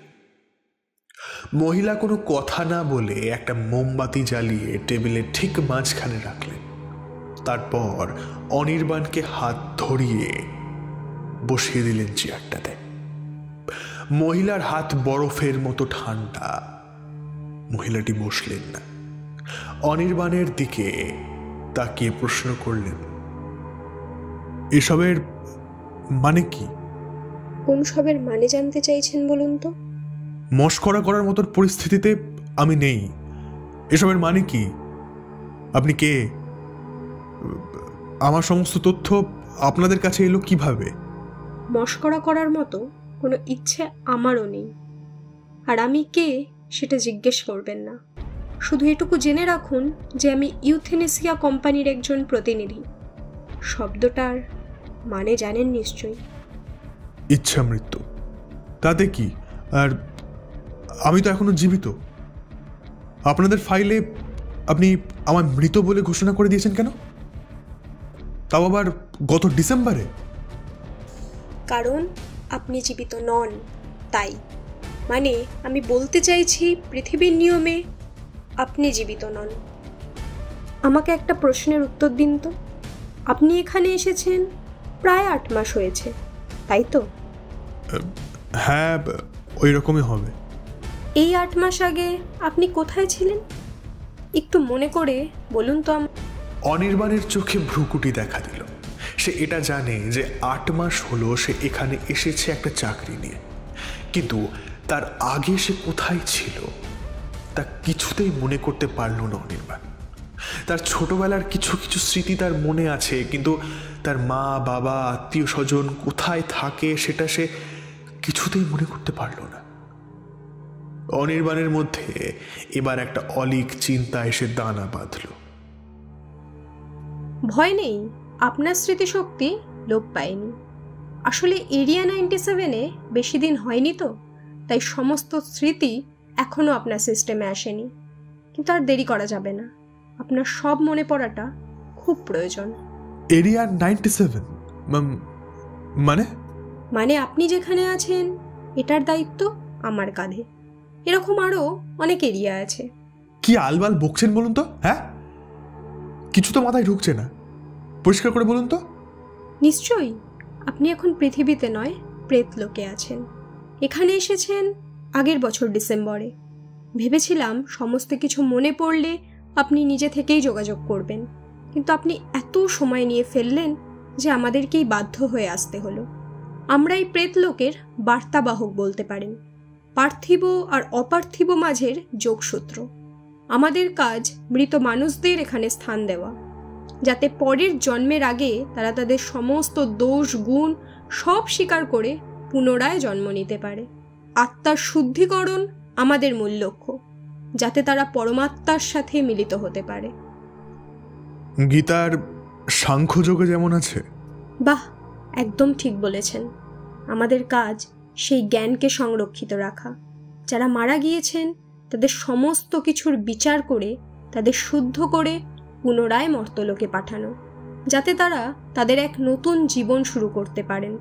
মহিলা কোনো কথা না বলে একটা মোমবাতি জ্বালিয়ে টেবিলের ঠিক মাঝখানে রাখলেন। তারপর অনির্বাণকে হাত ধরিয়ে বসিয়ে দিলেন চেয়ারটাতে। মহিলার হাত বরফের মতো ঠান্ডা। মহিলাটি বসলেন না, অনির্বাণের দিকে তাকিয়ে প্রশ্ন করলেন, এসবের মানে কি? কোন সবের মানে জানতে চাইছেন বলুন তো? মশকরা করার মতো পরিস্থিতিতে আমি নেই। এসবের মানে কি? আপনি কে? আমার সমস্ত তথ্য আপনাদের কাছে এলো কিভাবে? মশকরা করার মতো কোনো ইচ্ছে আমারও নেই। আর আমি কে সেটা জিজ্ঞেস করবেন না। শুধু এটুকু জেনে রাখুন যে আমি ইউথেনেসিয়া কোম্পানির একজন প্রতিনিধি। শব্দটার মানে জানেন নিশ্চয়ই। ইচ্ছা মৃত্যু, তাতে কি? আর আমি তো এখনো জীবিত। আপনাদের ফাইলে আপনি আমার মৃত বলে ঘোষণা করে দিয়েছেন কেন? তাও আবার গত ডিসেম্বরে। কারণ আপনি জীবিত নন, তাই। মানে আমি বলতে চাইছি পৃথিবীর নিয়মে আপনি জীবিত নন। আমাকে একটা প্রশ্নের উত্তর দিন তো। আপনি এখানে এসেছেন প্রায় 8 মাস হয়েছে, তাই তো? হ্যাঁ, ওই রকমই হবে। এই 8 মাস আগে আপনি কোথায় ছিলেন একটু মনে করে বলুন তো। অনির্বাণের চোখে ভ্রুকুটি দেখা দিল। সে এটা জানে যে 8 মাস হলো সে এখানে এসেছে একটা চাকরি নিয়ে, কিন্তু তার আগে সে কোথায় ছিল তা কিছুতেই মনে করতে পারল না অনির্বাণ। তার ছোটবেলার কিছু কিছু স্মৃতি তার মনে আছে, কিন্তু তার মা, বাবা, আত্মীয় স্বজন কোথায় থাকে সেটা সে কিছুতেই মনে করতে পারল না। অনির্বাণের মধ্যে এবার একটা অলীক চিন্তা এসে দানা বাঁধল। ভয় নেই, আপনার স্মৃতিশক্তি লোপ পায়নি। আসলে এরিয়া 97-এ বেশি দিন হয়নি তো, তাই সমস্ত স্মৃতি এখনো আপনার সিস্টেমে আসেনি। কিন্তু আর দেরি করা যাবে না, আপনার সব মনে পড়াটা খুব প্রয়োজন। এরিয়া 97 মানে আপনি যেখানে আছেন এটার দায়িত্ব আমার কাঁধে। এরকম আরো অনেক এরিয়া আছে। কি আলবাল বকছেন বলুন তো? হ্যাঁ, কিছু তো মাথায় ঢুকছে না। পরিষ্কার করে বলুন তো। নিশ্চয়ই আপনি এখন পৃথিবীতে নয়, প্রেতলোকে আছেন। এখানে এসেছেন আগের বছর ডিসেম্বরে। ভেবেছিলাম সমস্ত কিছু মনে পড়লে আপনি নিজে থেকেই যোগাযোগ করবেন, কিন্তু আপনি এত সময় নিয়ে ফেললেন যে আমাদেরকেই বাধ্য হয়ে আসতে হলো। আমরা এই প্রেতলোকের বার্তাবাহক বলতে পারেন। পার্থিব আর অপার্থিব মাঝের যোগসূত্র। আমাদের কাজ মৃত মানুষদের এখানে স্থান দেওয়া, যাতে পরের জন্মের আগে তারা তাদের সমস্ত দোষ গুণ সব স্বীকার করে পুনরায় জন্ম নিতে পারে। আত্মার শুদ্ধিকরণ আমাদের মূল লক্ষ্য, যাতে তারা পরমাত্মার সাথে মিলিত হতে পারে। গীতার সাংখ্যযোগে যেমন আছে। বাহ, একদম ঠিক বলেছেন। আমাদের কাজ সেই জ্ঞানকে সংরক্ষিত রাখা। যারা মারা গিয়েছেন তাদের সমস্ত কিছুর বিচার করে তাদের শুদ্ধ করে পুনরায় মর্তলোকে পাঠানো, যাতে তারা তাদের এক নতুন জীবন শুরু করতে পারেন।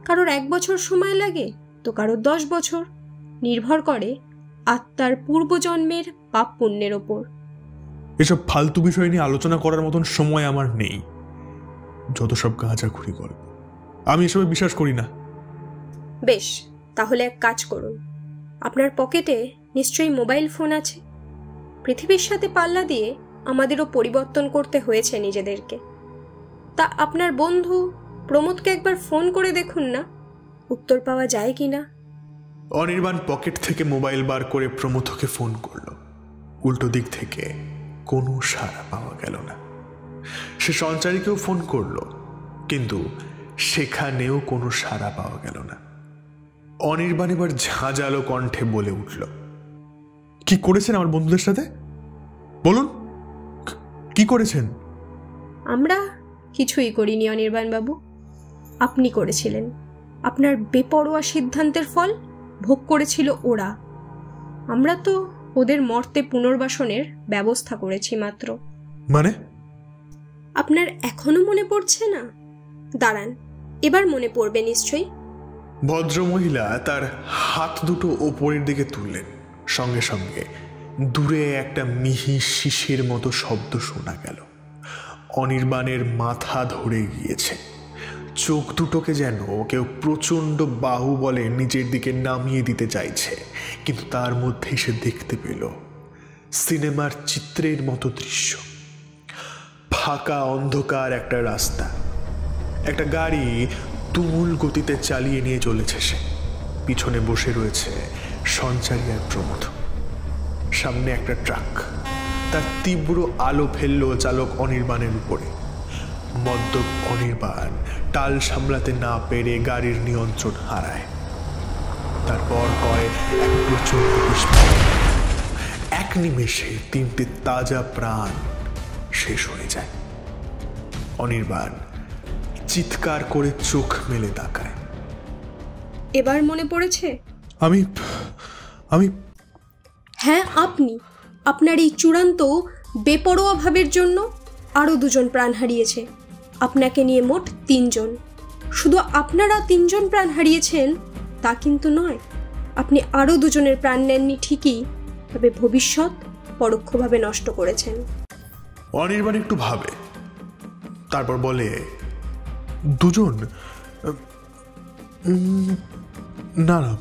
কারোর 1 বছর সময় লাগে তো কারোর 10 বছর, নির্ভর করে আত্মার পূর্বজন্মের পাপ পুণ্যের ওপর। এসব ফালতু বিষয় নিয়ে আলোচনা করার মতন সময় আমার নেই। যত সব গাঁজাখুরি গল্প, আমি এসবে বিশ্বাস করি না। বেশ, তাহলে এক কাজ করুন। আপনার পকেটে নিশ্চয়ই মোবাইল ফোন আছে। পৃথিবীর সাথে পাল্লা দিয়ে আমাদেরও পরিবর্তন করতে হয়েছে নিজেদেরকে। তা আপনার বন্ধু প্রমোদকে একবার ফোন করে দেখুন না, উত্তর পাওয়া যায় কি না। অনির্বাণ পকেট থেকে মোবাইল বার করে প্রমথকে ফোন করল। উল্টো দিক থেকে কোনো সাড়া পাওয়া গেল না। সে সঞ্চারীকেও ফোন করল, কিন্তু সেখানেও কোনো সাড়া পাওয়া গেল না। অনির্বাণ এবার ঝাঁঝালো কণ্ঠে বলে উঠল, কি করেছেন আমার বন্ধুদের সাথে? বলুন, কি করেছেন? আমরা কিছুই করিনি অনির্বাণ বাবু, আপনি করেছিলেন। আপনার বেপরোয়া সিদ্ধান্তের ফল ভোগ করেছিল ওরা। আমরা তো ওদের মর্তে পুনর্বাসনের ব্যবস্থা করেছি মাত্র। মানে? আপনার এখনো মনে পড়ছে না? দাঁড়ান, এবার মনে পড়বে নিশ্চয়ই। ভদ্রমহিলা তার হাত দুটো ওপরের দিকে তুললেন। সঙ্গে সঙ্গে দূরে একটা মিহি শিশির মতো শব্দ শোনা গেল। অনির্বাণের মাথা ধরে গিয়েছে। চোখ দুটোকে যেন কেউ প্রচণ্ড বাহুবলে নিচের দিকে নামিয়ে দিতে চাইছে, কিন্তু তার মধ্যেই সে দেখতে পেল সিনেমার চিত্রের মতো দৃশ্য। ফাঁকা অন্ধকার একটা রাস্তা, একটা গাড়ি তুমুল গতিতে চালিয়ে নিয়ে চলেছে সে। পিছনে বসে রয়েছে সঞ্চারী আর প্রমোদ। সামনে একটা ট্রাক, তার তীব্র আলো ফেলল চালক অনির্বাণের উপরে। মদ্যপ অনির্বাণ টাল সামলাতে না পেরে গাড়ির নিয়ন্ত্রণ হারায়। তারপর হয় এক প্রচণ্ড বিস্ফোরণ। এক নিমেষে 3টে তাজা প্রাণ শেষ হয়ে যায়। অনির্বাণ চিৎকার করে চোখ মেলে তাকায়। এবার মনে পড়েছে? আমি হ্যাঁ, আপনি। আপনার এই চূড়ান্ত বেপরোয়া ভাবের জন্য আরও 2 জন প্রাণ হারিয়েছে। আপনাকে নিয়ে মোট 3 জন। শুধু আপনারা 3 জন প্রাণ হারিয়েছেন তা কিন্তু নয়, আপনি আরও 2 জনের প্রাণ নেননি ঠিকই, তবে ভবিষ্যৎ পরোক্ষভাবে নষ্ট করেছেন। অনির্বাণ একটু ভাবে, তারপর বলে, 2 জন? না না,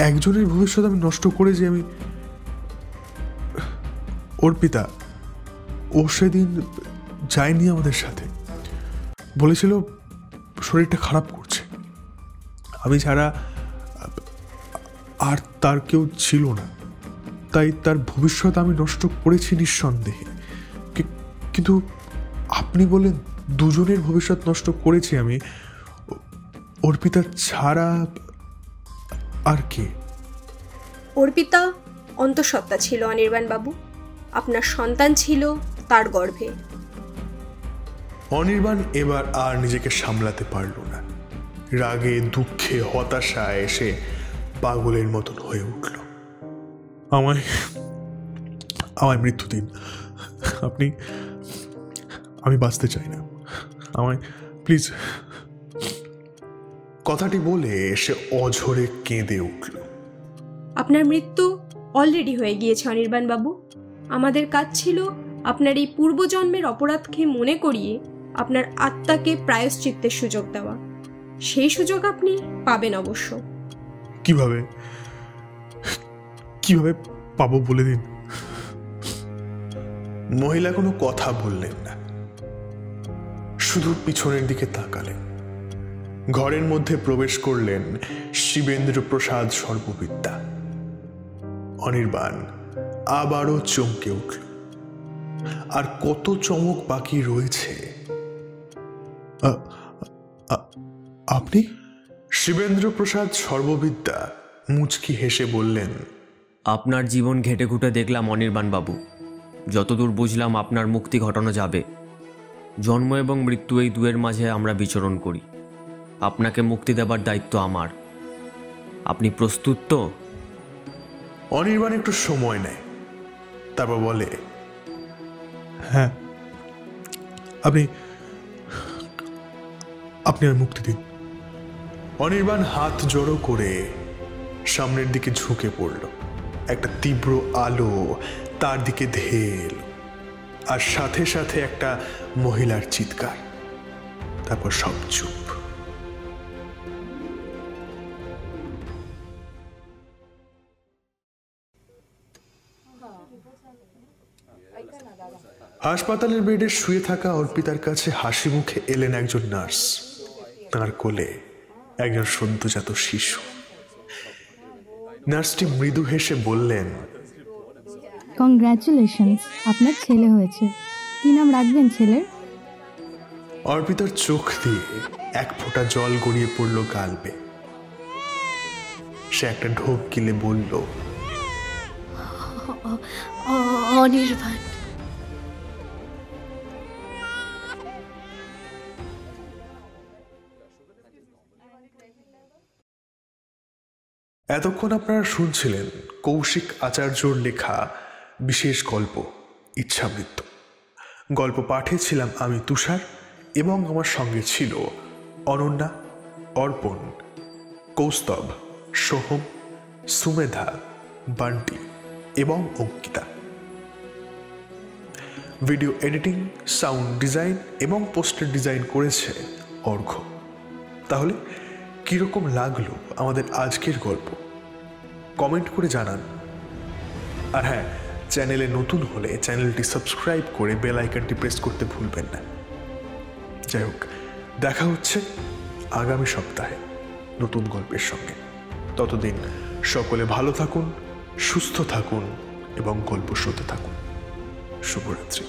একজনের ভবিষ্যৎ আমি নষ্ট করেছি। আমি অর্পিতা, ও সেদিন যায়নি আমাদের সাথে। বলেছিল শরীরটা খারাপ করছে। আমি ছাড়া আর তার কেউ ছিল না, তাই তার ভবিষ্যৎ আমি নষ্ট করেছি নিঃসন্দেহে। কিন্তু আপনি বলেন 2 জনের ভবিষ্যৎ নষ্ট করেছি আমি। অর্পিতা ছাড়া আর কে? অর্পিতা অন্তঃসত্ত্বা ছিল অনির্বাণ বাবু। আপনার সন্তান ছিল তার গর্ভে। অনির্বাণ এবার আর নিজেকে সামলাতে পারল না। রাগে, দুঃখে, হতাশায় এসে পাগলের মতন হয়ে উঠল। আমায় মৃত্যু দিন। আমি বাঁচতে চাই না, আমায় প্লিজ। কথাটি বলে সে অঝরে কেঁদে উঠল। আপনার মৃত্যু অলরেডি হয়ে গিয়েছে অনির্বাণ বাবু। আমাদের কাজ ছিল আপনার এই পূর্বজন্মের অপরাধকে মনে করিয়ে আপনার আত্মাকে প্রায়শ্চিত্তের সুযোগ দেওয়া। সেই সুযোগ আপনি পাবেন অবশ্য। কিভাবে পাবো বলে দিন। মহিলা কোনো কথা বললেন না, শুধু পিছনের দিকে তাকালেন। ঘরের মধ্যে প্রবেশ করলেন শিবেন্দ্র প্রসাদ সর্ববিদ্যা। অনির্বাণ আবারও চমকে উঠল। আর কত চমক বাকি রয়েছে। আপনি? শিবেন্দ্র প্রসাদ সর্ববিদ্যা মুচকি হেসে বললেন, আপনার জীবন ঘেটে ঘুটে দেখলাম অনির্বাণ বাবু। যতদূর বুঝলাম আপনার মুক্তি ঘটানো যাবে। জন্ম এবং মৃত্যু এই দুয়ের মাঝে আমরা বিচরণ করি। আপনাকে মুক্তি দেবার দায়িত্ব আমার। আপনি প্রস্তুত তো? অনির্বাণ একটু সময় নেয়, তারপর বলে, হ্যাঁ, আপনি আর মুক্তি দিন। অনির্বাণ হাত জড়ো করে সামনের দিকে ঝুঁকে পড়ল। একটা তীব্র আলো তার দিকে ধেয়ে এলো, আর সাথে সাথে একটা মহিলার চিৎকার। তারপর সব চুপ। হাসপাতালের বেডে শুয়ে থাকা অর্পিতার কাছে হাসি মুখে এলেন একজন নার্স। তাঁর কোলে একজন সদ্যজাত শিশু। নার্সটি মৃদু হেসে বললেন, কংগ্রাচুলেশনস, আপনার ছেলে হয়েছে। কি নাম রাখবেন ছেলের? অর্পিতার চোখ দিয়ে এক ফোঁটা জল গড়িয়ে পড়ল গাল বেয়ে। সে একটা ঢোক গিলে বলল, অনির্বাণ। এতক্ষণ আপনারা শুনছিলেন কৌশিক আচার্যর লেখা বিশেষ গল্প ইচ্ছামৃত্যু। গল্প পাঠে ছিলাম আমি তুষার, এবং আমার সঙ্গে ছিল অনন্যা, অর্পণ, কৌস্তব, সোহম, সুমেধা, বান্টি এবং Ankita. Video editing, sound design এবং পোস্টার ডিজাইন করেছে অর্ঘ্য। তাহলে কীরকম লাগলো আমাদের আজকের গল্প কমেন্ট করে জানান। আর হ্যাঁ, চ্যানেলে নতুন হলে চ্যানেলটি সাবস্ক্রাইব করে বেল আইকনটি প্রেস করতে ভুলবেন না। যাই হোক, দেখা হচ্ছে আগামী সপ্তাহে নতুন গল্পের সঙ্গে। ততদিন সকলে ভালো থাকুন, সুস্থ থাকুন এবং গল্প শুনতে থাকুন। শুভরাত্রি।